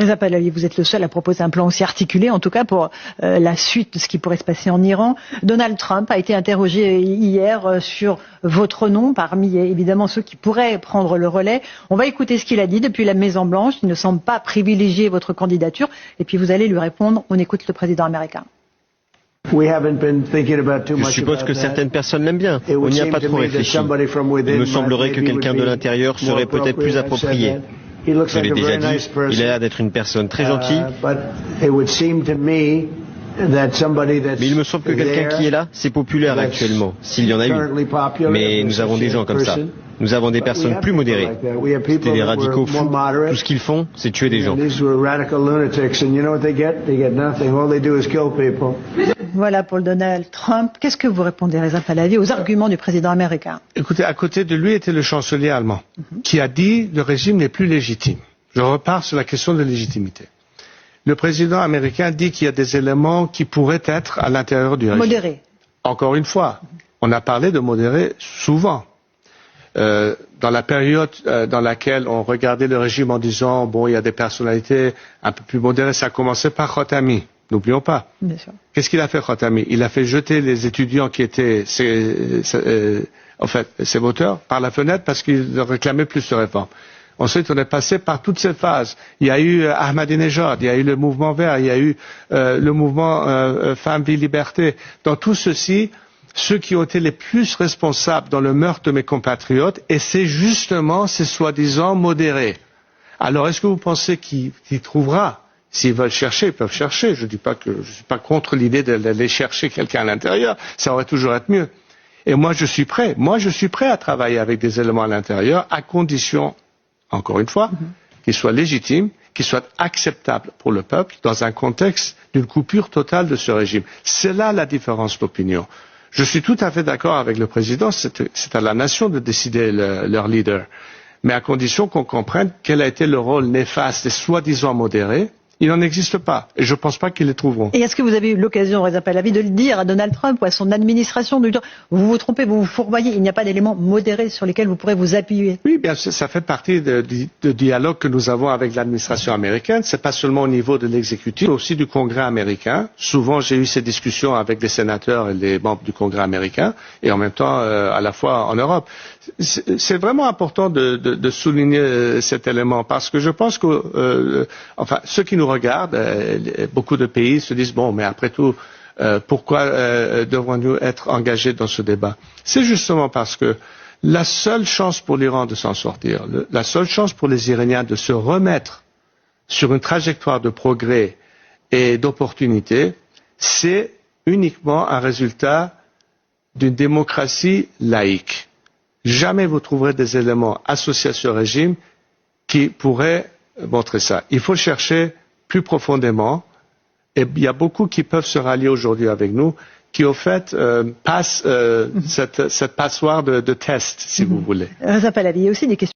Reza Pahlavi, vous êtes le seul à proposer un plan aussi articulé, en tout cas pour la suite de ce qui pourrait se passer en Iran. Donald Trump a été interrogé hier sur votre nom, parmi évidemment ceux qui pourraient prendre le relais. On va écouter ce qu'il a dit depuis la Maison-Blanche. Il ne semble pas privilégier votre candidature. Et puis vous allez lui répondre. On écoute le président américain. Je suppose que certaines personnes l'aiment bien. On n'y a pas trop réfléchi. Il me semblerait que quelqu'un de l'intérieur serait peut-être plus approprié. Je l'ai déjà dit, il a l'air d'être une personne très gentille. Mais il me semble que quelqu'un qui est là, c'est populaire actuellement, s'il y en a eu. Mais nous avons des gens comme ça. Nous avons des personnes plus modérées. C'était des radicaux fous. Tout ce qu'ils font, c'est tuer des gens. Voilà pour le Donald Trump. Qu'est-ce que vous répondez, Reza Pahlavi, aux arguments du président américain? Écoutez, à côté de lui était le chancelier allemand, qui a dit le régime n'est plus légitime. Je repars sur la question de légitimité. Le président américain dit qu'il y a des éléments qui pourraient être à l'intérieur du régime. Modéré. Encore une fois, on a parlé de modéré souvent. Dans la période dans laquelle on regardait le régime en disant bon, il y a des personnalités un peu plus modérées, ça a commencé par Khatami. N'oublions pas. Qu'est-ce qu'il a fait, Khatami? Il a fait jeter les étudiants qui étaient ses voteurs par la fenêtre parce qu'ils réclamaient plus de réformes. Ensuite, on est passé par toutes ces phases. Il y a eu Ahmadinejad, il y a eu le mouvement vert, il y a eu le mouvement Femmes, Vie, Liberté. Dans tout ceci, ceux qui ont été les plus responsables dans le meurtre de mes compatriotes, et c'est justement ces soi-disant modérés. Alors, est-ce que vous pensez qu'il trouvera? S'ils veulent chercher, ils peuvent chercher. Je ne dis pas que je suis pas contre l'idée d'aller chercher quelqu'un à l'intérieur. Ça aurait toujours été mieux. Et moi, je suis prêt. Moi, je suis prêt à travailler avec des éléments à l'intérieur, à condition, encore une fois, qu'ils soient légitimes, qu'ils soient acceptables pour le peuple, dans un contexte d'une coupure totale de ce régime. C'est là la différence d'opinion. Je suis tout à fait d'accord avec le président. C'est à la nation de décider leur leader. Mais à condition qu'on comprenne quel a été le rôle néfaste des soi-disant modérés. Il n'en existe pas, et je ne pense pas qu'ils les trouveront. Et est-ce que vous avez eu l'occasion, Reza Pahlavi, de le dire à Donald Trump ou à son administration, de lui dire vous vous trompez, vous vous fourvoyez, il n'y a pas d'éléments modérés sur lesquels vous pourrez vous appuyer? Oui, bien sûr, ça fait partie du dialogue que nous avons avec l'administration américaine. C'est pas seulement au niveau de l'exécutif, mais aussi du Congrès américain. Souvent, j'ai eu ces discussions avec des sénateurs et des membres du Congrès américain, et en même temps, à la fois en Europe. C'est vraiment important de souligner cet élément, parce que je pense que, enfin, ceux qui nous regardent, beaucoup de pays se disent bon, mais après tout, pourquoi devrons-nous être engagés dans ce débat? C'est justement parce que la seule chance pour l'Iran de s'en sortir, la seule chance pour les Iraniens de se remettre sur une trajectoire de progrès et d'opportunité, c'est uniquement un résultat d'une démocratie laïque. Jamais vous trouverez des éléments associés à ce régime qui pourraient montrer ça. Il faut chercher plus profondément, et il y a beaucoup qui peuvent se rallier aujourd'hui avec nous, qui au fait passent cette passoire de test, si vous voulez. Reza Pahlavi, il y a aussi des questions